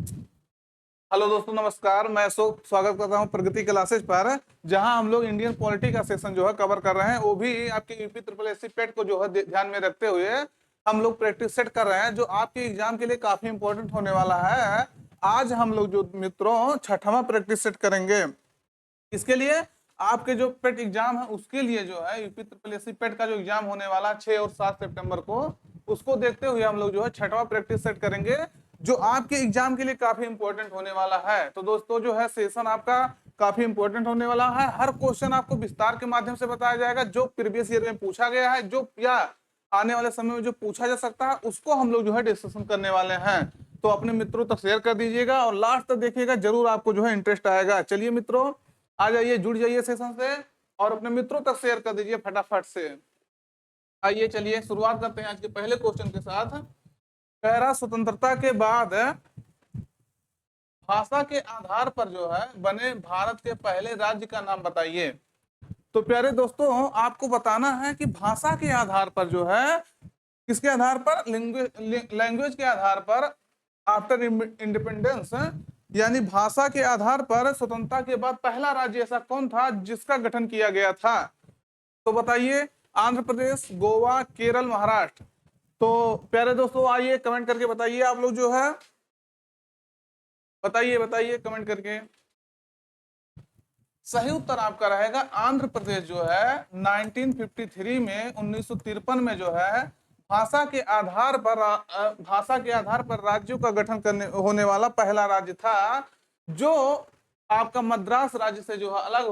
Hello दोस्तों, नमस्कार। मैं अशोक स्वागत करता हूं प्रगति क्लासेज पर, जहां हम लोग इंडियन पॉलिटी का सेशन जो है कवर कर रहे हैं। वो भी आपके यूपी ट्रिपल एससी पेट को जो है ध्यान में रखते हुए हम लोग प्रैक्टिस सेट कर रहे हैं, जो आपके एग्जाम के लिए काफी इंपॉर्टेंट होने वाला है। आज हम लोग जो मित्रों छठवां प्रैक्टिस सेट करेंगे। इसके लिए आपके जो पेट एग्जाम है उसके लिए जो है यूपी ट्रिपल एससी पेट का जो एग्जाम होने वाला 6 और 7 सितंबर को, उसको देखते हुए हम लोग जो है छठवां प्रैक्टिस सेट करेंगे, जो आपके एग्जाम के लिए काफी इंपॉर्टेंट होने वाला है। तो दोस्तों जो है सेशन आपका काफी इंपॉर्टेंट होने वाला है। हर क्वेश्चन आपको विस्तार के माध्यम से बताया जाएगा, जो प्रीवियस ईयर में पूछा गया है, जो या आने वाले समय में जो पूछा जा सकता है, उसको हम लोग जो है डिस्कशन करने वाले हैं। तो अपने मित्रों तक शेयर कर दीजिएगा और लास्ट तक देखिएगा, जरूर आपको जो है इंटरेस्ट आएगा। चलिए मित्रों, आ जाइए, जुड़ जाइए सेशन से और अपने मित्रों तक शेयर कर दीजिए फटाफट से। आइए चलिए शुरुआत करते हैं आज के पहले क्वेश्चन के साथ। कह रहा, स्वतंत्रता के बाद भाषा के आधार पर जो है बने भारत के पहले राज्य का नाम बताइए। तो प्यारे दोस्तों, आपको बताना है कि भाषा के आधार पर जो है, किसके आधार पर, लैंग्वेज के आधार पर, आफ्टर इंडिपेंडेंस, यानी भाषा के आधार पर स्वतंत्रता के बाद पहला राज्य ऐसा कौन था जिसका गठन किया गया था। तो बताइए, आंध्र प्रदेश, गोवा, केरल, महाराष्ट्र। तो प्यारे दोस्तों आइए कमेंट करके बताइए, आप लोग जो है बताइए बताइए कमेंट करके। सही उत्तर आपका रहेगा आंध्र प्रदेश जो है 1953 में 1953 में जो है भाषा के आधार पर राज्यों का गठन करने होने वाला पहला राज्य था, जो आपका मद्रास राज्य से जो है अलग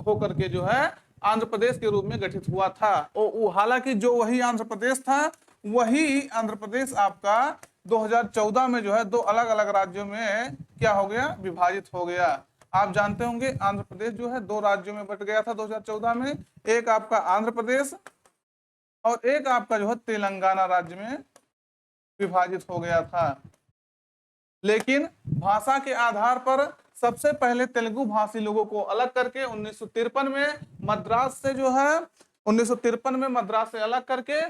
हो करके जो है आंध्र प्रदेश के रूप में गठित हुआ था। हालांकि जो वही आंध्र प्रदेश था, वही आंध्र प्रदेश आपका 2014 में जो है दो अलग अलग राज्यों में क्या हो गया, विभाजित हो गया। आप जानते होंगे आंध्र प्रदेश जो है दो राज्यों में बट गया था 2014 में, एक आपका आंध्र प्रदेश और एक आपका जो है तेलंगाना राज्य में विभाजित हो गया था। लेकिन भाषा के आधार पर सबसे पहले तेलुगु भाषी लोगों को अलग करके 1953 में मद्रास से जो है 1953 में मद्रास से अलग करके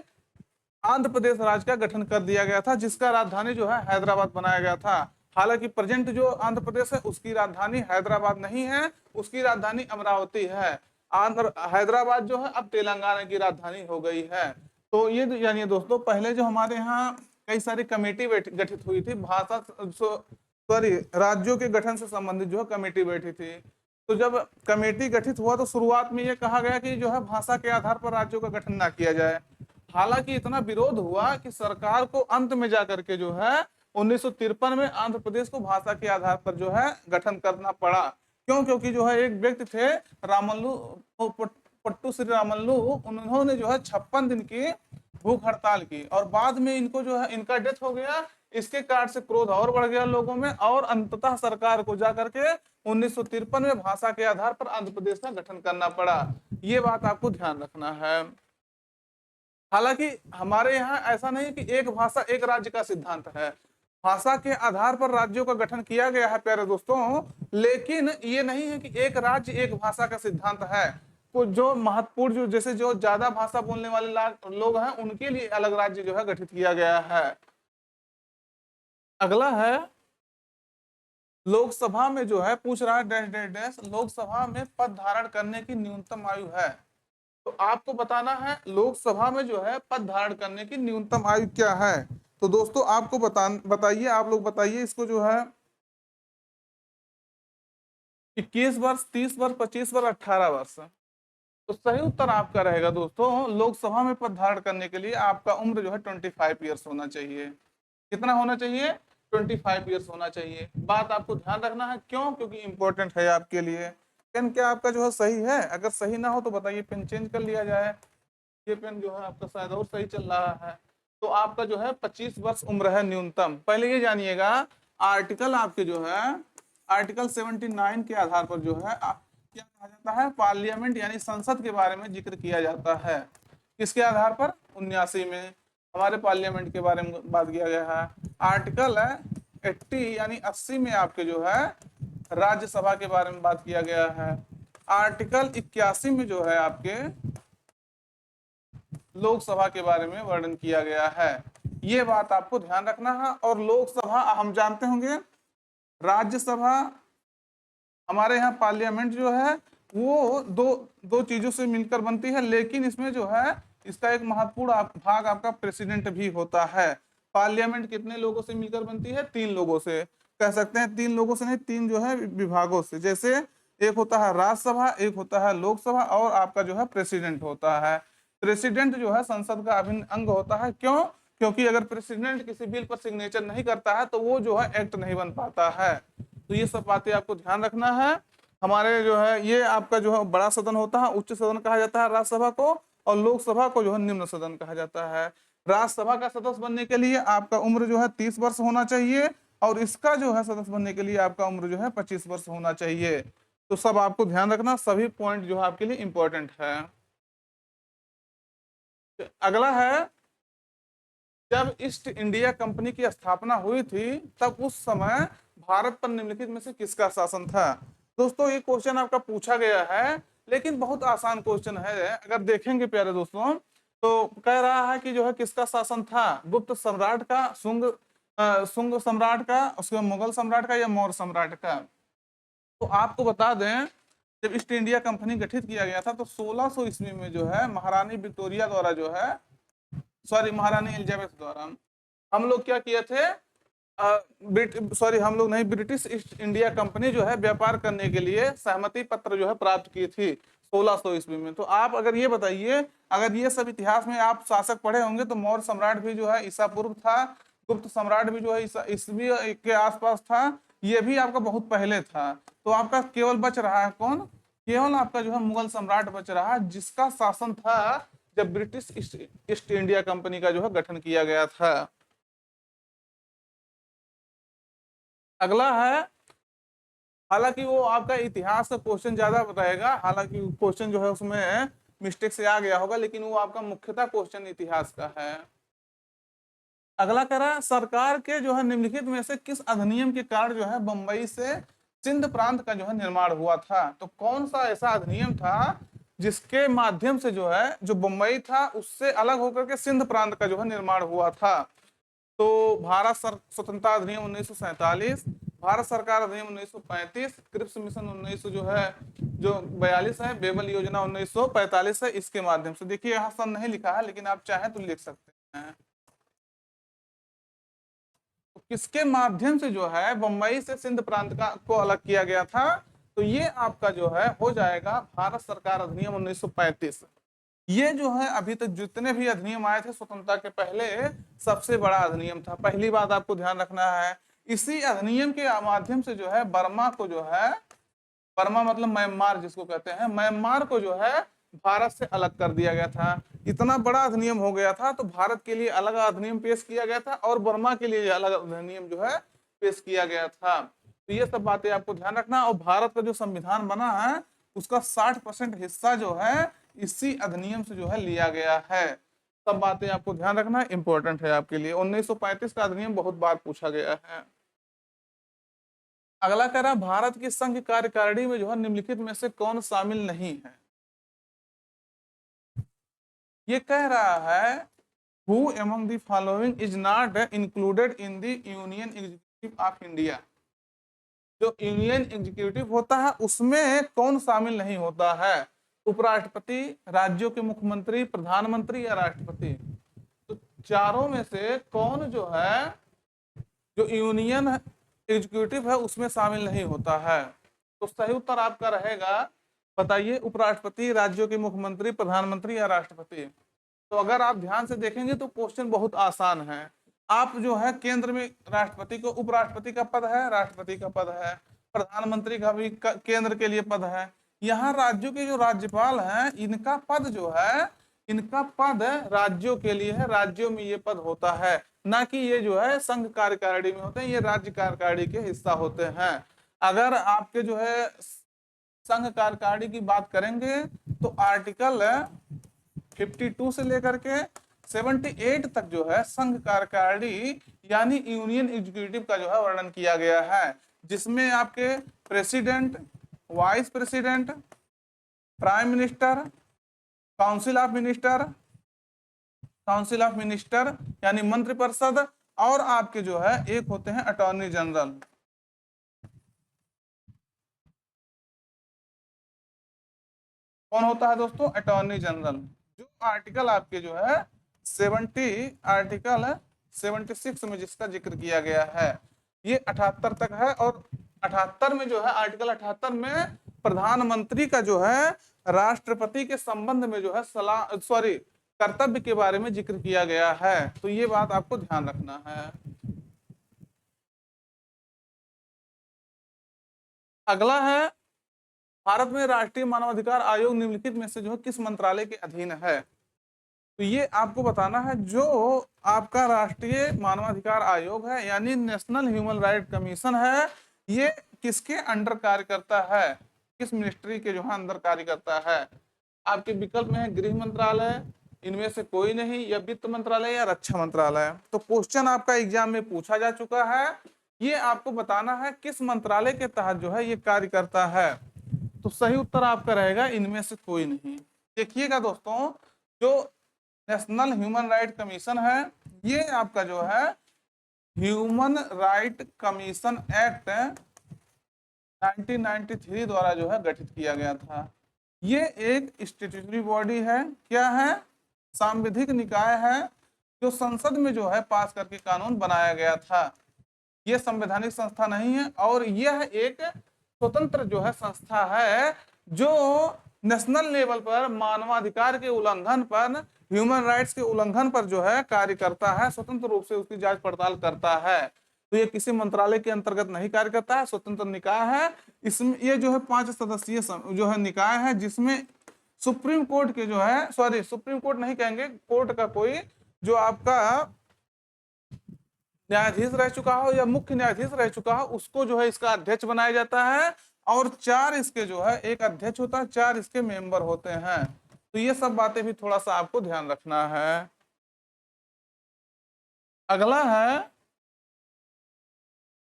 आंध्र प्रदेश राज्य का गठन कर दिया गया था, जिसका राजधानी जो है हैदराबाद बनाया गया था। हालांकि प्रेजेंट जो आंध्र प्रदेश है उसकी राजधानी हैदराबाद नहीं है, उसकी राजधानी अमरावती है। आंध्र हैदराबाद जो है अब तेलंगाना की राजधानी हो गई है। तो ये जानिए दोस्तों, पहले जो हमारे यहाँ कई सारी कमेटी गठित हुई थी, भाषा सॉरी राज्यों के गठन से संबंधित जो है कमेटी बैठी थी। तो जब कमेटी गठित हुआ तो शुरुआत में ये कहा गया कि जो है भाषा के आधार पर राज्यों का गठन ना किया जाए। हालांकि इतना विरोध हुआ कि सरकार को अंत में जाकर के जो है 1953 में आंध्र प्रदेश को भाषा के आधार पर जो है गठन करना पड़ा। क्यों? क्योंकि जो है एक व्यक्ति थे रामल्लू, पट्टू श्री रामल्लू, उन्होंने जो है 56 दिन की भूख हड़ताल की और बाद में इनको जो है इनका डेथ हो गया। इसके कारण से क्रोध और बढ़ गया लोगों में और अंततः सरकार को जाकर के 1953 में भाषा के आधार पर आंध्र प्रदेश का गठन करना पड़ा। ये बात आपको ध्यान रखना है। हालांकि हमारे यहाँ ऐसा नहीं कि एक भाषा एक राज्य का सिद्धांत है, भाषा के आधार पर राज्यों का गठन किया गया है प्यारे दोस्तों, लेकिन ये नहीं है कि एक राज्य एक भाषा का सिद्धांत है। तो जो महत्वपूर्ण जो जैसे जो ज्यादा भाषा बोलने वाले लोग हैं उनके लिए अलग राज्य जो है गठित किया गया है। अगला है, लोकसभा में जो है पूछ रहा है डैश डैश डैश, लोकसभा में पद धारण करने की न्यूनतम आयु है। तो आपको बताना है लोकसभा में जो है पद धारण करने की न्यूनतम आयु क्या है। तो दोस्तों आपको बताइए, आप लोग बताइए इसको जो है 21 वर्ष, 30 वर्ष, 25 वर्ष, 18 वर्ष। तो सही उत्तर आपका रहेगा दोस्तों, लोकसभा में पद धारण करने के लिए आपका उम्र जो है 25 ईयर्स होना चाहिए। कितना होना चाहिए? 25 ईयर्स होना चाहिए। बात आपको ध्यान रखना है, क्यों? क्योंकि इंपॉर्टेंट है आपके लिए। पेन क्या आपका जो है सही है? अगर सही ना हो तो बताइए, पेन चेंज कर लिया जाए। ये पेन जो है आपका शायद और सही चल रहा है। तो आपका जो है 25 वर्ष उम्र है न्यूनतम। पहले ये जानिएगा, आर्टिकल आपके जो है आर्टिकल 79 के आधार पर जो है क्या कहा जाता है, पार्लियामेंट यानी संसद के बारे में जिक्र किया जाता है। किसके आधार पर? 79 में हमारे पार्लियामेंट के बारे में बात किया गया है। आर्टिकल 80 यानी 80 में आपके जो है राज्यसभा के बारे में बात किया गया है। आर्टिकल 81 में जो है आपके लोकसभा के बारे में वर्णन किया गया है। ये बात आपको ध्यान रखना है। और लोकसभा हम जानते होंगे राज्यसभा, हमारे यहाँ पार्लियामेंट जो है वो दो चीजों से मिलकर बनती है, लेकिन इसमें जो है इसका एक महत्वपूर्ण भाग आपका प्रेसिडेंट भी होता है। पार्लियामेंट कितने लोगों से मिलकर बनती है? 3 लोगों से, कह सकते हैं 3 लोगों से नहीं, 3 जो है विभागों से। जैसे एक होता है राज्यसभा, एक होता है लोकसभा, और आपका जो है प्रेसिडेंट होता है। प्रेसिडेंट जो है संसद का अभिन्न अंग होता है। क्यों? क्योंकि अगर प्रेसिडेंट किसी बिल पर सिग्नेचर नहीं करता है तो वो जो है एक्ट नहीं बन पाता है। तो ये सब बातें आपको ध्यान रखना है। हमारे जो है ये आपका जो है बड़ा सदन होता है, उच्च सदन कहा जाता है राज्यसभा को, और लोकसभा को जो है निम्न सदन कहा जाता है। राज्यसभा का सदस्य बनने के लिए आपका उम्र जो है 30 वर्ष होना चाहिए, और इसका जो है सदस्य बनने के लिए आपका उम्र जो है 25 वर्ष होना चाहिए। तो सब आपको ध्यान रखना, सभी पॉइंट जो है आपके लिए इंपॉर्टेंट है। अगला है, जब ईस्ट इंडिया कंपनी की स्थापना हुई थी तब उस समय भारत पर निम्नलिखित में से किसका शासन था? दोस्तों ये क्वेश्चन आपका पूछा गया है, लेकिन बहुत आसान क्वेश्चन है। अगर देखेंगे प्यारे दोस्तों तो कह रहा है कि जो है किसका शासन था? गुप्त सम्राट का, शुंग सम्राट का, उसके बाद मुगल सम्राट का, या मौर्य सम्राट का? तो आपको बता दें, जब ईस्ट इंडिया कंपनी गठित किया गया था तो 1600 ईस्वी में जो है महारानी विक्टोरिया द्वारा जो है, सॉरी महारानी एलिजाबेथ द्वारा, हम लोग क्या किए थे, हम लोग नहीं, ब्रिटिश ईस्ट इंडिया कंपनी जो है व्यापार करने के लिए सहमति पत्र जो है प्राप्त की थी 1600 ईस्वी में। तो आप अगर ये बताइए, अगर ये सब इतिहास में आप शासक पढ़े होंगे तो मौर्य सम्राट भी जो है ईसा पूर्व था, गुप्त सम्राट भी जो है ईसवी के आसपास था, ये भी आपका बहुत पहले था। तो आपका केवल बच रहा है कौन? केवल आपका जो है मुगल सम्राट बच रहा है, जिसका शासन था जब ब्रिटिश ईस्ट इंडिया कंपनी का जो है गठन किया गया था। अगला है, हालांकि वो आपका इतिहास का क्वेश्चन ज्यादा रहेगा, हालांकि क्वेश्चन जो है उसमें मिस्टेक से आ गया होगा, लेकिन वो आपका मुख्यतः क्वेश्चन इतिहास का है। अगला कह रहा है, सरकार के जो है निम्नलिखित में से किस अधिनियम के कारण जो है बंबई से सिंध प्रांत का जो है निर्माण हुआ था? तो कौन सा ऐसा अधिनियम था जिसके माध्यम से जो है जो बंबई था उससे अलग होकर के सिंध प्रांत का जो है निर्माण हुआ था? तो भारत स्वतंत्रता अधिनियम 1947, भारत सरकार अधिनियम 1935, क्रिप्स मिशन 1900 जो है जो 42 है, बेबल योजना 1945 है, इसके माध्यम से। देखिए यहाँ सन नहीं लिखा है, लेकिन आप चाहें तो लिख सकते हैं। तो किसके माध्यम से जो है बंबई से सिंध प्रांत का को अलग किया गया था? तो ये आपका जो है हो जाएगा भारत सरकार अधिनियम 1935। ये जो है अभी तक जितने भी अधिनियम आए थे स्वतंत्रता के पहले, सबसे बड़ा अधिनियम था। पहली बात आपको ध्यान रखना है, इसी अधिनियम के माध्यम से जो है बर्मा को जो है, बर्मा मतलब म्यांमार जिसको कहते हैं, म्यांमार को जो है भारत से अलग कर दिया गया था। इतना बड़ा अधिनियम हो गया था, तो भारत के लिए अलग अधिनियम पेश किया गया था और बर्मा के लिए अलग अधिनियम जो है पेश किया गया था। तो ये सब बातें आपको ध्यान रखना। और भारत का जो संविधान बना है उसका 60% हिस्सा जो है इसी अधिनियम से जो है लिया गया है। सब बातें आपको ध्यान रखना, इंपॉर्टेंट है आपके लिए। 1935 का अधिनियम बहुत बार पूछा गया है। अगला कह रहा है, भारत की संघ कार्यकारिणी में जो है निम्नलिखित में से कौन शामिल नहीं है? ये कह रहा है, who among the following is not included in the union executive of India? जो यूनियन एग्जीक्यूटिव होता है उसमें कौन शामिल नहीं होता है? उपराष्ट्रपति, राज्यों के मुख्यमंत्री, प्रधानमंत्री, या राष्ट्रपति? तो चारों में से कौन जो है जो यूनियन एग्जीक्यूटिव है उसमें शामिल नहीं होता है? तो सही उत्तर आपका रहेगा, बताइए, उपराष्ट्रपति, राज्यों के मुख्यमंत्री, प्रधानमंत्री, या राष्ट्रपति? तो अगर आप ध्यान से देखेंगे तो क्वेश्चन बहुत आसान है। आप जो है केंद्र में राष्ट्रपति को, उपराष्ट्रपति का पद है, राष्ट्रपति का पद है, प्रधानमंत्री का भी केंद्र के लिए पद है। यहाँ राज्यों के जो राज्यपाल हैं इनका पद जो है, इनका पद राज्यों के लिए है, राज्यों में ये पद होता है, ना कि ये जो है संघ कार्यकारिणी में होते हैं, ये राज्य कार्यकारिणी के हिस्सा होते हैं। अगर आपके जो है संघ कार्यकारिणी की बात करेंगे तो आर्टिकल 52 से लेकर के 78 तक जो है संघ कार्यकारिणी यानी यूनियन एग्जीक्यूटिव का जो है वर्णन किया गया है, जिसमें आपके president, vice president, prime minister, council of minister यानी मंत्रिपरिषद, और आपके जो है एक होते हैं अटॉर्नी जनरल। कौन होता है दोस्तों? Attorney general. जो आर्टिकल आपके जो है 76 में जिसका जिक्र किया गया है, ये 78 तक है। और 78 में जो है, आर्टिकल 78 में प्रधानमंत्री का जो है राष्ट्रपति के संबंध में जो है सलाह सॉरी कर्तव्य के बारे में जिक्र किया गया है। तो ये बात आपको ध्यान रखना है। अगला है, भारत में राष्ट्रीय मानवाधिकार आयोग निम्नलिखित में से जो है किस मंत्रालय के अधीन है? तो ये आपको बताना है। जो आपका राष्ट्रीय मानवाधिकार आयोग है यानी नेशनल ह्यूमन राइट कमीशन है, ये किसके अंडर कार्य करता है? किस मिनिस्ट्री के जो है अंदर कार्य करता है? आपके विकल्प में है गृह मंत्रालय, इनमें से कोई नहीं, या वित्त मंत्रालय, या रक्षा मंत्रालय। तो क्वेश्चन आपका एग्जाम में पूछा जा चुका है, ये आपको बताना है किस मंत्रालय के तहत जो है ये कार्य करता है। तो सही उत्तर आपका रहेगा इनमें से कोई नहीं। देखिएगा दोस्तों, जो नेशनल ह्यूमन राइट कमीशन है, ये आपका जो है ह्यूमन राइट कमीशन एक्ट 1993 द्वारा जो है गठित किया गया था। ये एक स्टैट्यूटरी बॉडी है। क्या है? सांविधिक निकाय है, जो संसद में जो है पास करके कानून बनाया गया था। ये संवैधानिक संस्था नहीं है, और यह एक स्वतंत्र जो है संस्था है, जो नेशनल लेवल पर मानवाधिकार के उल्लंघन पर, ह्यूमन राइट्स के उल्लंघन पर जो है कार्य करता है, स्वतंत्र रूप से उसकी जांच पड़ताल करता है। तो ये किसी मंत्रालय के अंतर्गत नहीं कार्य करता है, स्वतंत्र निकाय है। इसमें ये जो है 5 सदस्यीय जो है निकाय है, जिसमें सुप्रीम कोर्ट के जो है, सॉरी सुप्रीम कोर्ट नहीं कहेंगे, कोर्ट का कोई जो आपका न्यायाधीश रह चुका हो या मुख्य न्यायाधीश रह चुका हो, उसको जो है इसका अध्यक्ष बनाया जाता है। और 4 इसके जो है, एक अध्यक्ष होता है, 4 इसके मेंबर होते हैं। तो ये सब बातें भी थोड़ा सा आपको ध्यान रखना है। अगला है,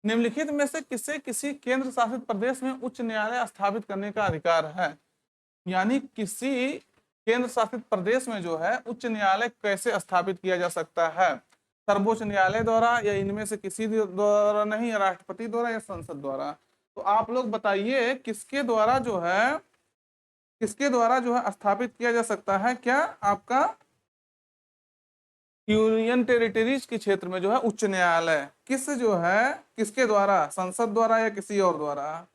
निम्नलिखित में से किसे किसी केंद्र शासित प्रदेश में उच्च न्यायालय स्थापित करने का अधिकार है? यानी किसी केंद्र शासित प्रदेश में जो है उच्च न्यायालय कैसे स्थापित किया जा सकता है? सर्वोच्च न्यायालय द्वारा, या इनमें से किसी द्वारा नहीं, या राष्ट्रपति द्वारा, या संसद द्वारा? तो आप लोग बताइए किसके द्वारा जो है स्थापित किया जा सकता है? क्या आपका यूनियन टेरिटरीज के क्षेत्र में जो है उच्च न्यायालय किसके द्वारा? संसद द्वारा या किसी और द्वारा?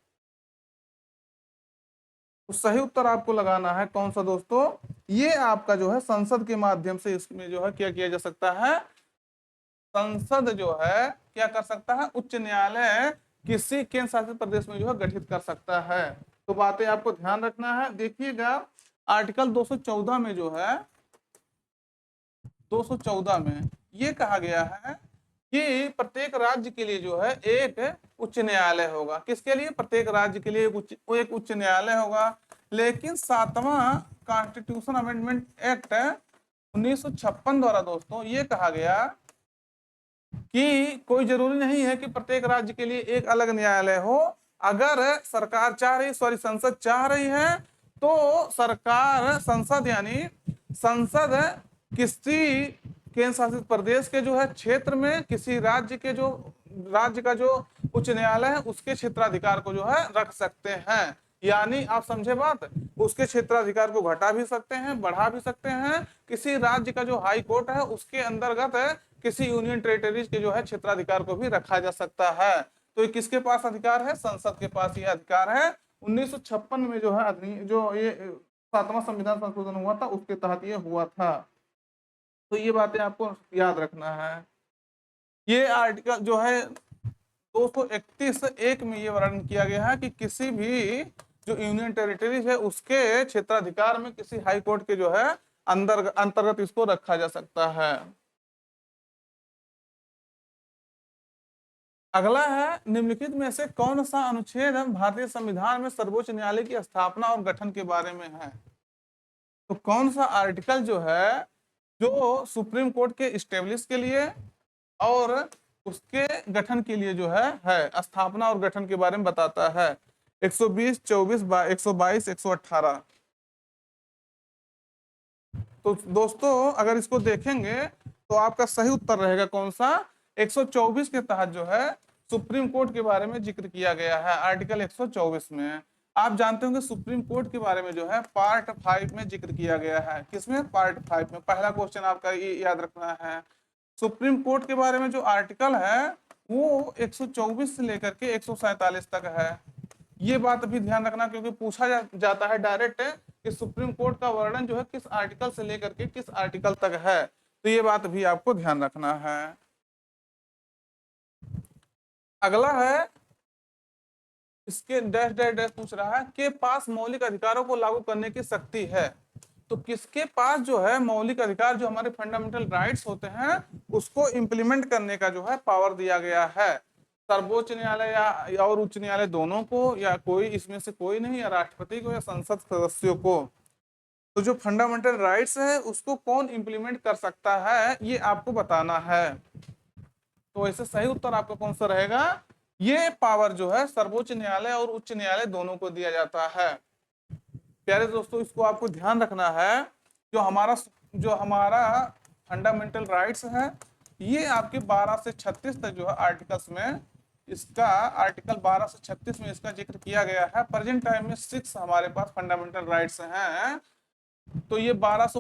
तो सही उत्तर आपको लगाना है कौन सा दोस्तों? ये आपका जो है संसद के माध्यम से इसमें जो है क्या किया जा सकता है? संसद जो है क्या कर सकता है? उच्च न्यायालय किसी केंद्र शासित प्रदेश में जो है गठित कर सकता है। तो बातें आपको ध्यान रखना है। देखिएगा, आर्टिकल 214 में जो है 214 में ये कहा गया है कि प्रत्येक राज्य के लिए जो है एक उच्च न्यायालय होगा। किसके लिए? प्रत्येक राज्य के लिए एक उच्च न्यायालय होगा। लेकिन 7वां कॉन्स्टिट्यूशन अमेंडमेंट एक्ट 1956 द्वारा दोस्तों ये कहा गया कि कोई जरूरी नहीं है कि प्रत्येक राज्य के लिए एक अलग न्यायालय हो। अगर सरकार चाह रही, सॉरी संसद चाह रही है, तो संसद किसी केंद्र शासित प्रदेश के जो है क्षेत्र में किसी राज्य का जो उच्च न्यायालय है उसके क्षेत्राधिकार को जो है रख सकते हैं। यानी आप समझे बात, उसके क्षेत्राधिकार को घटा भी सकते हैं, बढ़ा भी सकते हैं। किसी राज्य का जो हाई कोर्ट है उसके अंतर्गत किसी यूनियन टेरिटरीज के जो है क्षेत्राधिकार को भी रखा जा सकता है। तो ये किसके पास अधिकार है? संसद के पास ये अधिकार है। 1956 में जो है जो ये 7वां संविधान संशोधन हुआ था उसके तहत ये हुआ था। तो ये बातें आपको याद रखना है। ये आर्टिकल जो है 231(1) में ये वर्णन किया गया है कि किसी भी जो यूनियन टेरिटरीज है उसके क्षेत्राधिकार में किसी हाई कोर्ट के जो है अंतर्गत इसको रखा जा सकता है। अगला है, निम्नलिखित में से कौन सा अनुच्छेद भारतीय संविधान में सर्वोच्च न्यायालय की स्थापना और गठन के बारे में है? तो कौन सा आर्टिकल जो है जो सुप्रीम कोर्ट के स्टेब्लिश के लिए और उसके गठन के लिए जो है स्थापना और गठन के बारे में बताता है? 120, 24, 122, 118। तो दोस्तों अगर इसको देखेंगे तो आपका सही उत्तर रहेगा कौन सा? 124 के तहत जो है सुप्रीम कोर्ट के बारे में जिक्र किया गया है, आर्टिकल 124 में। आप जानते होंगे सुप्रीम कोर्ट के बारे में जो है पार्ट 5 में जिक्र किया गया है। किसमें? पार्ट 5 में। पहला क्वेश्चन आपका ये याद रखना है। सुप्रीम कोर्ट के बारे में जो आर्टिकल है वो 124 से लेकर के 147 तक है। ये बात भी ध्यान रखना, क्योंकि पूछा जाता है डायरेक्ट कि सुप्रीम कोर्ट का वर्णन जो है किस आर्टिकल से लेकर के किस आर्टिकल तक है, तो ये बात भी आपको ध्यान रखना है। अगला है, इसके डैश डैश डैश पूछ रहा है के पास मौलिक अधिकारों को लागू करने की शक्ति है। तो किसके पास जो है मौलिक अधिकार, जो हमारे फंडामेंटल राइट्स होते हैं, उसको इम्प्लीमेंट करने का जो है पावर दिया गया है। सर्वोच्च न्यायालय या और उच्च न्यायालय दोनों को, या कोई इसमें से कोई नहीं, या राष्ट्रपति को या संसद सदस्यों को। तो जो फंडामेंटल राइट्स है उसको कौन इम्प्लीमेंट कर सकता है, ये आपको बताना है। तो ऐसे सही उत्तर आपका कौन सा रहेगा? ये पावर जो है सर्वोच्च न्यायालय और उच्च न्यायालय दोनों को दिया जाता है। प्यारे दोस्तों, इसको आपको ध्यान रखना है। जो हमारा फंडामेंटल राइट्स है, ये आपके 12 से 36 तक जो है आर्टिकल्स में, इसका आर्टिकल 12 से 36 में इसका जिक्र किया गया है। प्रेजेंट टाइम में 6 हमारे पास फंडामेंटल राइट्स हैं। तो ये 12 से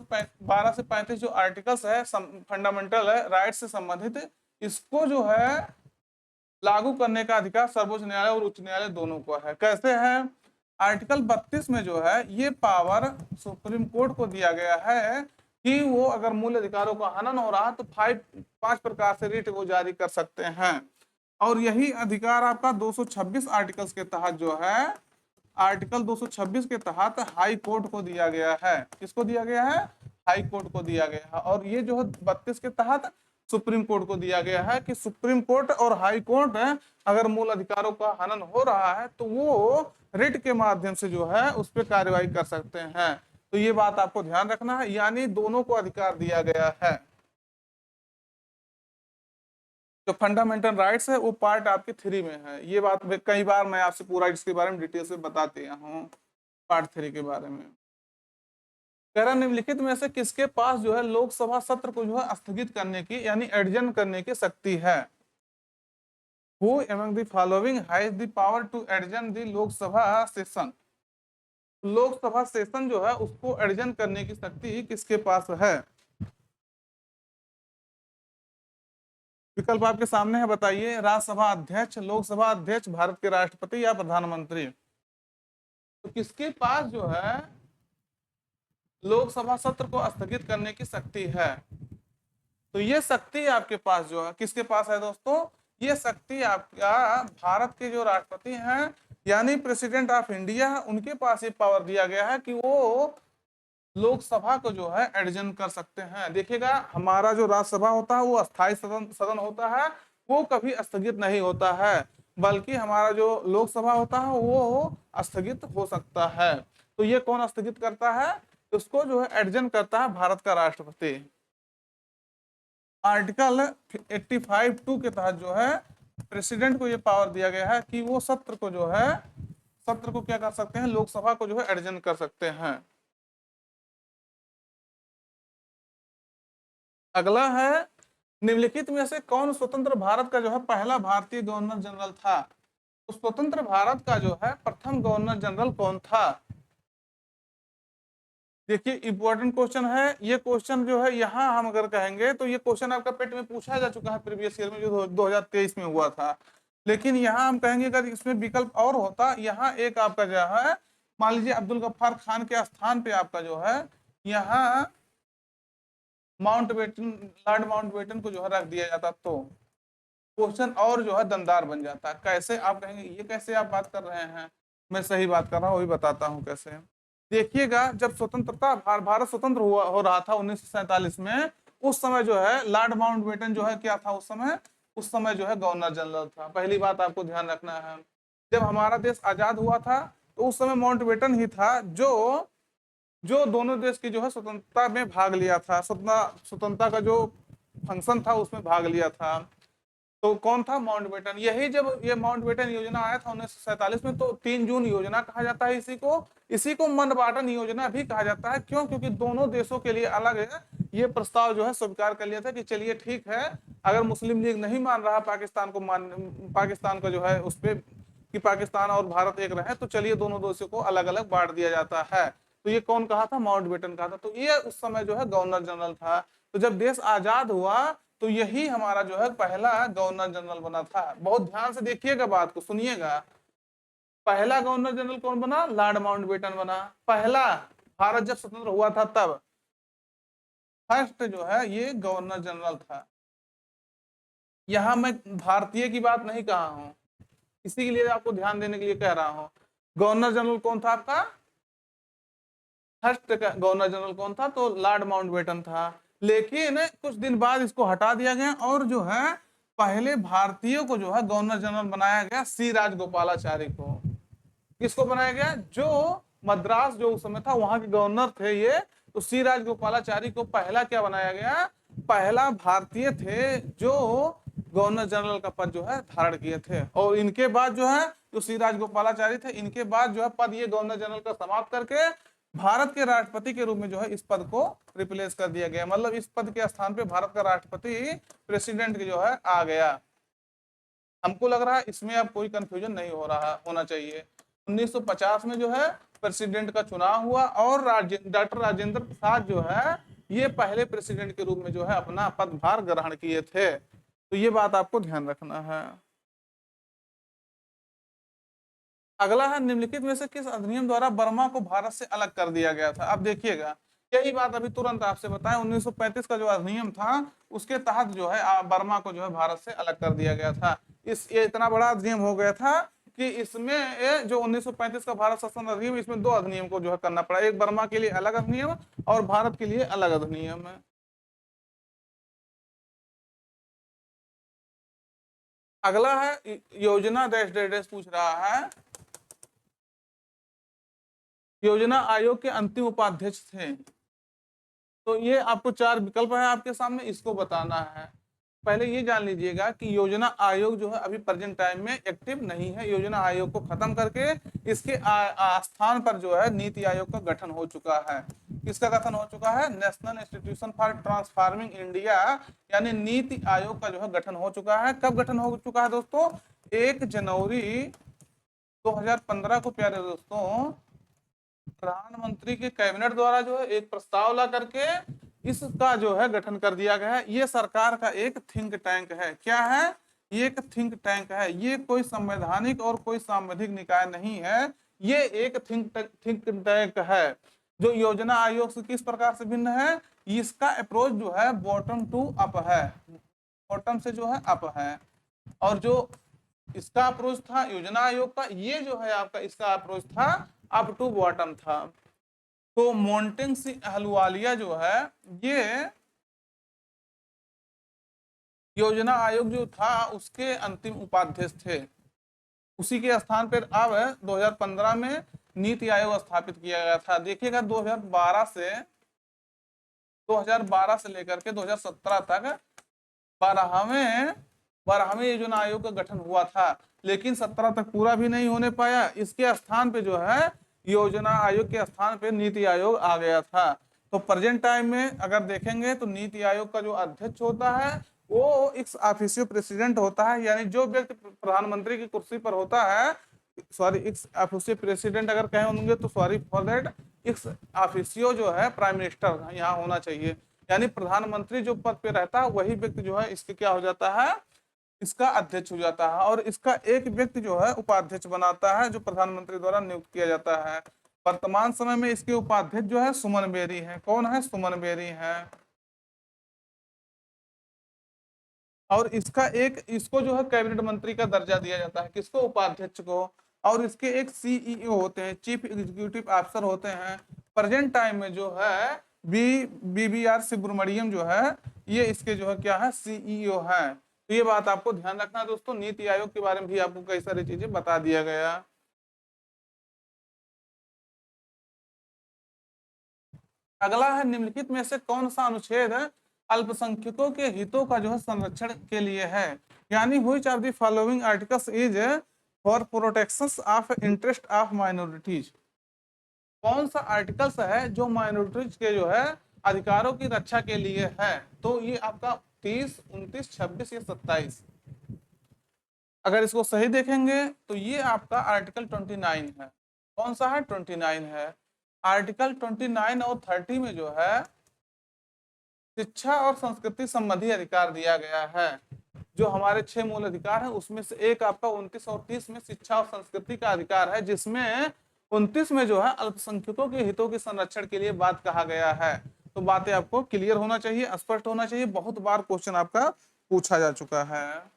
35 जो आर्टिकल्स है फंडामेंटल राइट्स से संबंधित, इसको जो है लागू करने का अधिकार सर्वोच्च न्यायालय और उच्च न्यायालय दोनों को है। कैसे है? आर्टिकल 32 में जो है ये पावर सुप्रीम कोर्ट को दिया गया है कि वो अगर मूल अधिकारों का हनन हो रहा तो 5 प्रकार से रिट वो जारी कर सकते हैं। और यही अधिकार आपका 226 आर्टिकल्स के तहत जो है, आर्टिकल 226 के तहत हाई कोर्ट को दिया गया है। किसको दिया गया है? हाई कोर्ट को दिया गया है। और ये जो है 32 के तहत सुप्रीम कोर्ट को दिया गया है कि सुप्रीम कोर्ट और हाई कोर्ट अगर मूल अधिकारों का हनन हो रहा है तो वो रिट के माध्यम से जो है उस पर कार्रवाई कर सकते हैं। तो ये बात आपको ध्यान रखना है, यानी दोनों को अधिकार दिया गया है। जो फंडामेंटल राइट्स है वो पार्ट आपके 3 में है। ये बात कई बार मैं आपसे पूरा इसके बारे में डिटेल से बता दिया हूँ, पार्ट 3 के बारे में। कह रहा निम्नलिखित में से किसके पास जो है लोकसभा सत्र को जो है स्थगित करने की यानी एडजर्न करने की शक्ति है? Who among the following has the power to adjourn the Lok Sabha session? Lok Sabha session जो है उसको एडजर्न करने की शक्ति किसके पास है? विकल्प आपके सामने है, बताइए। राज्यसभा अध्यक्ष, लोकसभा अध्यक्ष, भारत के राष्ट्रपति या प्रधानमंत्री। तो किसके पास जो है लोकसभा सत्र को स्थगित करने की शक्ति है? तो ये शक्ति आपके पास जो है किसके पास है दोस्तों? ये शक्ति आपका भारत के जो राष्ट्रपति हैं यानी प्रेसिडेंट ऑफ इंडिया, उनके पास ये पावर दिया गया है कि वो लोकसभा को जो है एडजर्न कर सकते हैं। देखिएगा, हमारा जो राज्यसभा होता है वो अस्थायी सदन होता है, वो कभी स्थगित नहीं होता है, बल्कि हमारा जो लोकसभा होता है वो स्थगित हो सकता है। तो ये कौन स्थगित करता है? उसको जो है एडजर्न करता है भारत का राष्ट्रपति। आर्टिकल 85(2) के तहत जो है प्रेसिडेंट को ये पावर दिया गया है कि वो सत्र को क्या कर सकते हैं? लोकसभा को जो है एडजर्न कर सकते हैं। अगला है, निम्नलिखित में से कौन स्वतंत्र भारत का जो है पहला भारतीय गवर्नर जनरल था? तो स्वतंत्र भारत का जो है प्रथम गवर्नर जनरल कौन था? देखिए, इंपॉर्टेंट क्वेश्चन है ये। क्वेश्चन जो है यहाँ हम अगर कहेंगे तो ये क्वेश्चन आपका पेट में पूछा जा चुका है प्रीवियस ईयर में, जो 2023 में हुआ था। लेकिन यहाँ हम कहेंगे अगर इसमें विकल्प और होता, यहाँ एक आपका जो है मान लीजिए अब्दुल गफ्फार खान के स्थान पे आपका जो है यहाँ लॉर्ड माउंटबेटन को जो है रख दिया जाता, तो क्वेश्चन और जो है दमदार बन जाता। कैसे? आप कहेंगे ये कैसे आप बात कर रहे हैं? मैं सही बात कर रहा हूँ, वही बताता हूँ कैसे। देखिएगा, जब स्वतंत्रता भारत स्वतंत्र हो रहा था 1947 में, उस समय जो है लॉर्ड माउंटबेटन जो है क्या था उस समय जो है गवर्नर जनरल था। पहली बात आपको ध्यान रखना है। जब हमारा देश आजाद हुआ था तो उस समय माउंटबेटन ही था जो दोनों देश की जो है स्वतंत्रता में भाग लिया था, स्वतंत्रता का जो फंक्शन था उसमें भाग लिया था। तो कौन था? माउंटबेटन। यही जब ये माउंटबेटन योजना आया था 1947 में, तो 3 जून योजना कहा जाता है इसी को माउंटबेटन योजना भी कहा जाता है। क्यों? क्योंकि दोनों देशों के लिए अलग है ये प्रस्ताव जो है स्वीकार कर लिया था कि चलिए ठीक है, अगर मुस्लिम लीग नहीं मान रहा पाकिस्तान का जो है उस पर कि पाकिस्तान और भारत एक रहे, तो चलिए दोनों देशों को अलग अलग बांट दिया जाता है। तो ये कौन कहा था? माउंटबेटन कहा था। तो ये उस समय जो है गवर्नर जनरल था। तो जब देश आजाद हुआ तो यही हमारा जो है पहला गवर्नर जनरल बना था। बहुत ध्यान से देखिएगा, बात को सुनिएगा। पहला गवर्नर जनरल कौन बना? लॉर्ड माउंटबेटन बना। पहला, भारत जब स्वतंत्र हुआ था तब फर्स्ट जो है ये गवर्नर जनरल था। यहां मैं भारतीय की बात नहीं कहा हूं, इसी के लिए आपको ध्यान देने के लिए कह रहा हूं। गवर्नर जनरल कौन था आपका? फर्स्ट गवर्नर जनरल कौन था? तो लॉर्ड माउंटबेटन था। लेकिन कुछ दिन बाद इसको हटा दिया गया और जो है पहले भारतीयों को जो है गवर्नर जनरल बनाया गया सी राजगोपालाचारी को। किसको बनाया गया? जो मद्रास जो उस समय था वहां के गवर्नर थे ये, तो सी राजगोपालाचारी को पहला क्या बनाया गया? पहला भारतीय थे जो गवर्नर जनरल का पद जो है धारण किए थे। और इनके बाद जो है जो सी राजगोपालाचारी थे, इनके बाद जो है पद ये गवर्नर जनरल का समाप्त करके भारत के राष्ट्रपति के रूप में जो है इस पद को रिप्लेस कर दिया गया। मतलब इस पद के स्थान पे भारत का राष्ट्रपति प्रेसिडेंट जो है आ गया। हमको लग रहा है इसमें अब कोई कंफ्यूजन नहीं होना चाहिए। 1950 में जो है प्रेसिडेंट का चुनाव हुआ और डॉक्टर राजेंद्र प्रसाद जो है ये पहले प्रेसिडेंट के रूप में जो है अपना पदभार ग्रहण किए थे। तो ये बात आपको ध्यान रखना है। अगला है, निम्नलिखित में से किस अधिनियम द्वारा बर्मा को भारत से अलग कर दिया गया था? अब देखिएगा, यही बात अभी तुरंत आपसे बताएं। 1935 का जो अधिनियम था उसके तहत जो है बर्मा को जो है भारत से अलग कर दिया गया था। ये इतना बड़ा अधिनियम हो गया था कि इसमें जो 1935 का भारत शासन अधिनियम, इसमें दो अधिनियम को जो है करना पड़ा। एक बर्मा के लिए अलग अधिनियम और भारत के लिए अलग अधिनियम है। अगला है योजना डैश डैश डैश पूछ रहा है, योजना आयोग के अंतिम उपाध्यक्ष थे। तो ये आपको चार विकल्प है आपके सामने, इसको बताना है। पहले ये जान लीजिएगा कि योजना आयोग जो है अभी प्रेजेंट टाइम में एक्टिव नहीं है। योजना आयोग को खत्म करके इसके स्थान पर जो है नीति आयोग का गठन हो चुका है। किसका गठन हो चुका है? National institution for transforming India, यानी नीति आयोग का जो है गठन हो चुका है। कब गठन हो चुका है दोस्तों? 1 जनवरी 2015 को प्यारे दोस्तों प्रधानमंत्री के कैबिनेट द्वारा जो है एक प्रस्ताव ला करके इसका जो है गठन कर दिया गया है। ये सरकार का एक थिंक टैंक है। क्या है? ये एक थिंक टैंक है। ये कोई संवैधानिक और कोई सांविधिक निकाय नहीं है, ये एक थिंक टैंक है जो योजना आयोग से किस प्रकार से भिन्न है? इसका अप्रोच जो है बॉटम टू अप है, बॉटम से जो है अप है। और जो इसका अप्रोच था योजना आयोग का, ये जो है आपका इसका अप्रोच था अप टू बॉटम था। तो मोंटेग सिंह अहलुवालिया जो है ये योजना आयोग जो था उसके अंतिम उपाध्यक्ष थे। उसी के स्थान पर अब 2015 में नीति आयोग स्थापित किया गया था। देखिएगा 2012 से लेकर के 2017 तक 12वें योजना आयोग का गठन हुआ था, लेकिन 17 तक पूरा भी नहीं होने पाया। इसके स्थान पे जो है योजना आयोग के स्थान पे नीति आयोग आ गया था। तो प्रेजेंट टाइम में अगर देखेंगे तो नीति आयोग का जो अध्यक्ष होता है वो एक्स ऑफिशियो प्रेसिडेंट होता है, यानी जो व्यक्ति प्रधानमंत्री की कुर्सी पर होता है, सॉरी एक्स ऑफिशियो प्रेसिडेंट अगर कहे होंगे तो sorry for that, ex officio जो है प्राइम मिनिस्टर यहाँ होना चाहिए। यानी प्रधानमंत्री जो पद पे रहता है वही व्यक्ति जो है इसके क्या हो जाता है? इसका अध्यक्ष हो जाता है। और इसका एक व्यक्ति जो है उपाध्यक्ष बनाता है जो प्रधानमंत्री द्वारा नियुक्त किया जाता है। वर्तमान समय में इसके उपाध्यक्ष जो है सुमन बेरी है। कौन है? सुमन बेरी है। और इसको जो है कैबिनेट मंत्री का दर्जा दिया जाता है। किसको? उपाध्यक्ष को। और इसके एक सीईओ होते हैं, चीफ एग्जीक्यूटिव ऑफिसर होते हैं। प्रेजेंट टाइम में जो है बीबीआर सुब्रमण्यम जो है ये इसके जो है क्या है? सीईओ है। तो ये बात आपको ध्यान रखना है दोस्तों। नीति आयोग के बारे में भी आपको कई सारी चीजें बता दिया गया। अगला है, निम्नलिखित में से कौन सा अनुच्छेद अल्पसंख्यकों के हितों का जो है संरक्षण के लिए है? यानी which of the following articles is for protection of interest of minorities? कौन सा आर्टिकल्स है जो माइनॉरिटीज के जो है अधिकारों की रक्षा के लिए है? तो ये आपका 30, 29, 26 या 27। अगर इसको सही देखेंगे तो ये आपका आर्टिकल 29 है। कौन सा है? 29 है। आर्टिकल 29 और 30 में जो है शिक्षा और संस्कृति संबंधी अधिकार दिया गया है। जो हमारे 6 मूल अधिकार हैं उसमें से एक आपका 29 और 30 में शिक्षा और संस्कृति का अधिकार है, जिसमें 29 में जो है अल्पसंख्यकों के हितों के संरक्षण के लिए बात कहा गया है। तो बातें आपको क्लियर होना चाहिए, स्पष्ट होना चाहिए। बहुत बार क्वेश्चन आपका पूछा जा चुका है।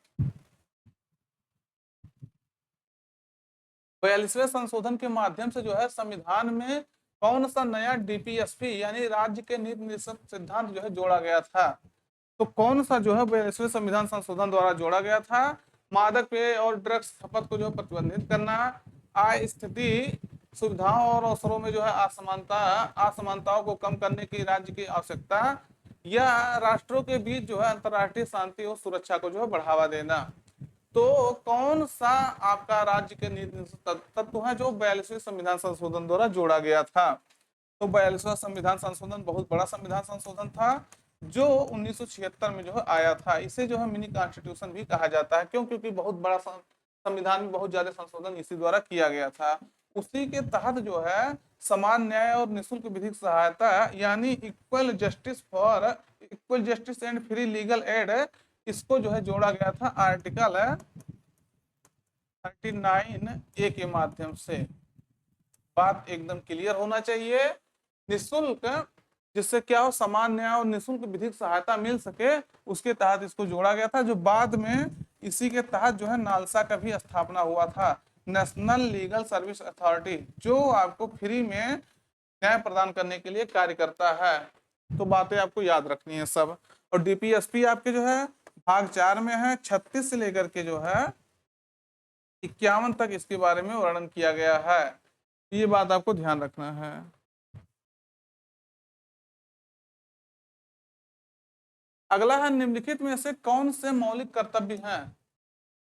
42वें संशोधन के माध्यम से जो है संविधान में कौन सा नया डीपीएसपी यानी राज्य के नीति निषेध सिद्धांत जो है जोड़ा गया था? तो कौन सा जो है 42वें संविधान संशोधन द्वारा जोड़ा गया था? मादक पेय और ड्रग्स खपत को जो प्रतिबंधित करना, आय स्थिति सुविधाओं और अवसरों में जो है असमानताओं को कम करने की राज्य की आवश्यकता, या राष्ट्रों के बीच जो है अंतर्राष्ट्रीय शांति और सुरक्षा को जो है बढ़ावा देना। तो कौन सा आपका राज्य के नीति तत्व है जो 42वें संविधान संशोधन द्वारा जोड़ा गया था? तो 42वां संविधान संशोधन बहुत बड़ा संविधान संशोधन था जो 1976 में जो है आया था। इसे जो है मिनी कॉन्स्टिट्यूशन भी कहा जाता है। क्यों? क्योंकि बहुत बड़ा संविधान में बहुत ज्यादा संशोधन इसी द्वारा किया गया था। उसी के तहत जो है समान न्याय और निःशुल्क विधिक सहायता यानी equal justice and free legal aid, इसको जो है जोड़ा गया था आर्टिकल 39A के माध्यम से। बात एकदम क्लियर होना चाहिए। निःशुल्क, जिससे क्या हो, समान न्याय और निःशुल्क विधिक सहायता मिल सके, उसके तहत इसको जोड़ा गया था। जो बाद में इसी के तहत जो है नालसा का भी स्थापना हुआ था, नेशनल लीगल सर्विस अथॉरिटी, जो आपको फ्री में न्याय प्रदान करने के लिए कार्य करता है। तो बातें आपको याद रखनी है सब। और डीपीएसपी आपके जो है भाग 4 में है, 36 से लेकर के जो है 51 तक इसके बारे में वर्णन किया गया है। ये बात आपको ध्यान रखना है। अगला है निम्नलिखित में से कौन से मौलिक कर्तव्य हैं?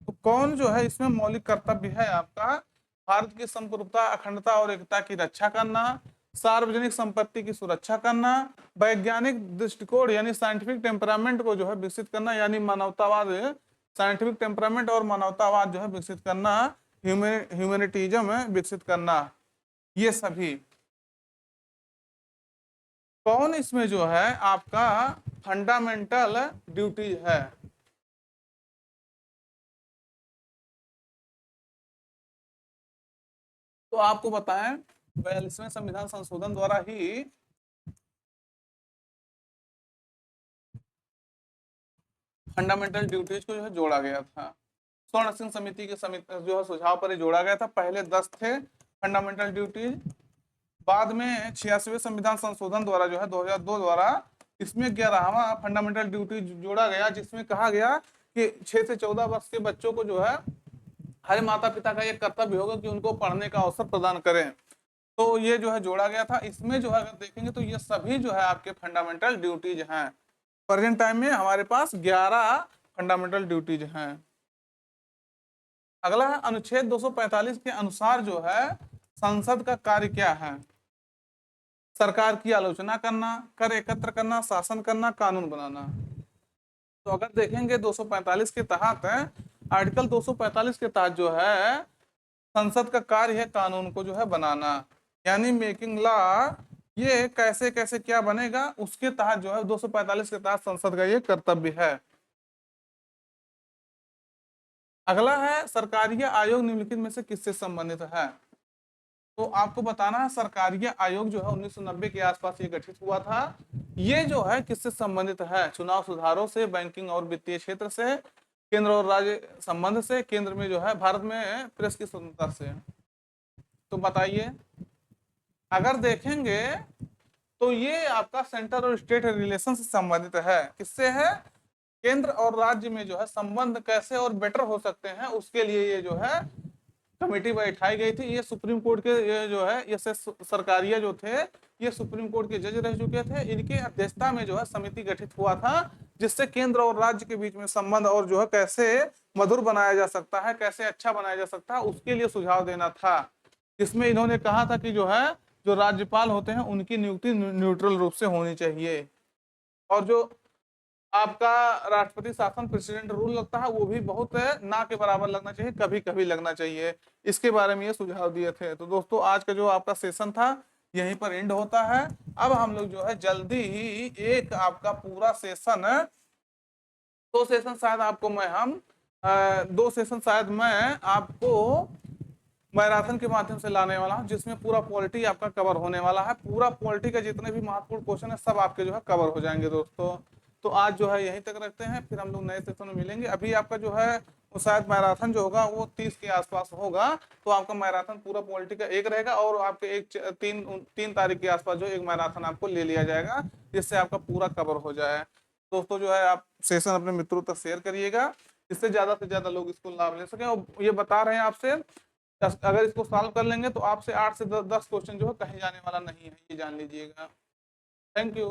तो कौन जो है इसमें मौलिक कर्तव्य है आपका? भारत की संप्रभुता, अखंडता और एकता की रक्षा करना, सार्वजनिक संपत्ति की सुरक्षा करना, वैज्ञानिक दृष्टिकोण यानी साइंटिफिक टेम्परामेंट को जो है विकसित करना, यानी मानवतावाद, साइंटिफिक टेम्परामेंट और मानवतावाद जो है विकसित करना, ह्यूमैनिटिज्म विकसित करना, ये सभी। कौन इसमें जो है आपका फंडामेंटल ड्यूटीज है? तो आपको बताएं 42वें संविधान संशोधन द्वारा ही फंडामेंटल ड्यूटीज को जो है जोड़ा गया था। स्वर्ण सिंह समिति के जो है सुझाव पर जोड़ा गया था। पहले 10 थे फंडामेंटल ड्यूटीज, बाद में 86वें संविधान संशोधन द्वारा जो है 2002 द्वारा इसमें 11वां फंडामेंटल ड्यूटी जोड़ा गया, जिसमें कहा गया कि 6 से 14 वर्ष के बच्चों को जो है हर माता पिता का ये कर्तव्य होगा कि उनको पढ़ने का अवसर प्रदान करें। तो ये जो है जोड़ा गया था। इसमें जो है अगर देखेंगे तो ये सभी जो है आपके फंडामेंटल ड्यूटीज हैं। प्रेजेंट टाइम में हमारे पास 11 फंडामेंटल ड्यूटीज हैं। अगला है अनुच्छेद 245 के अनुसार जो है संसद का कार्य क्या है? सरकार की आलोचना करना, कर एकत्र करना, शासन करना, कानून बनाना। तो अगर देखेंगे 245 के तहत, आर्टिकल 245 के तहत जो है संसद का कार्य है कानून को जो है बनाना, यानी मेकिंग लॉ। ये कैसे कैसे क्या बनेगा उसके तहत जो है 245 के तहत संसद का ये कर्तव्य है। अगला है सरकारीय आयोग निम्नलिखित में से किससे संबंधित है? तो आपको बताना है सरकारीय आयोग जो है 1990 के आसपास ये गठित हुआ था। ये जो है किससे संबंधित है? चुनाव सुधारों से, बैंकिंग और वित्तीय क्षेत्र से, केंद्र और राज्य संबंध से, केंद्र में जो है भारत में प्रेस की स्वतंत्रता से। तो बताइए, अगर देखेंगे तो ये आपका सेंटर और स्टेट रिलेशन से संबंधित है। किससे है? केंद्र और राज्य में जो है संबंध कैसे और बेटर हो सकते हैं उसके लिए ये जो है कमेटी बैठाई गई थी। ये सुप्रीम कोर्ट के ये जो है ये सरकारिया जो थे ये सुप्रीम कोर्ट के जज रह चुके थे। इनके अध्यक्षता में जो है समिति गठित हुआ था, जिससे केंद्र और राज्य के बीच में संबंध और जो है कैसे मधुर बनाया जा सकता है, कैसे अच्छा बनाया जा सकता है, उसके लिए सुझाव देना था। इसमें इन्होंने कहा था कि जो है जो राज्यपाल होते हैं उनकी नियुक्ति न्यूट्रल रूप से होनी चाहिए, और जो आपका राष्ट्रपति शासन प्रेसिडेंट रूल लगता है वो भी बहुत ना के बराबर लगना चाहिए, कभी कभी लगना चाहिए। इसके बारे में ये सुझाव दिए थे। तो दोस्तों आज का जो आपका सेशन था यहीं पर एंड होता है। अब हम लोग जो है जल्दी ही एक आपका पूरा सेशन, दो सेशन शायद आपको मैं हम दो सेशन शायद मैं आपको मैराथन के माध्यम से लाने वाला हूं, जिसमें पूरा पॉलिटी आपका कवर होने वाला है। पूरा पॉलिटी का जितने भी महत्वपूर्ण क्वेश्चन है सब आपके जो है कवर हो जाएंगे दोस्तों। तो आज जो है यहीं तक रखते हैं, फिर हम लोग नए सेशन में मिलेंगे। अभी आपका जो है वो शायद मैराथन जो होगा वो 30 के आसपास होगा। तो आपका मैराथन पूरा पॉलिटी का एक रहेगा और आपके एक 3 तारीख के आसपास जो एक मैराथन आपको ले लिया जाएगा, जिससे आपका पूरा कवर हो जाए। दोस्तों जो है आप सेशन अपने मित्रों तक शेयर करिएगा, जिससे ज्यादा से ज्यादा लोग इसको लाभ ले सकें। और ये बता रहे हैं आपसे, अगर इसको सॉल्व कर लेंगे तो आपसे 8 से 10 क्वेश्चन जो है कहीं जाने वाला नहीं है, ये जान लीजिएगा। Thank you.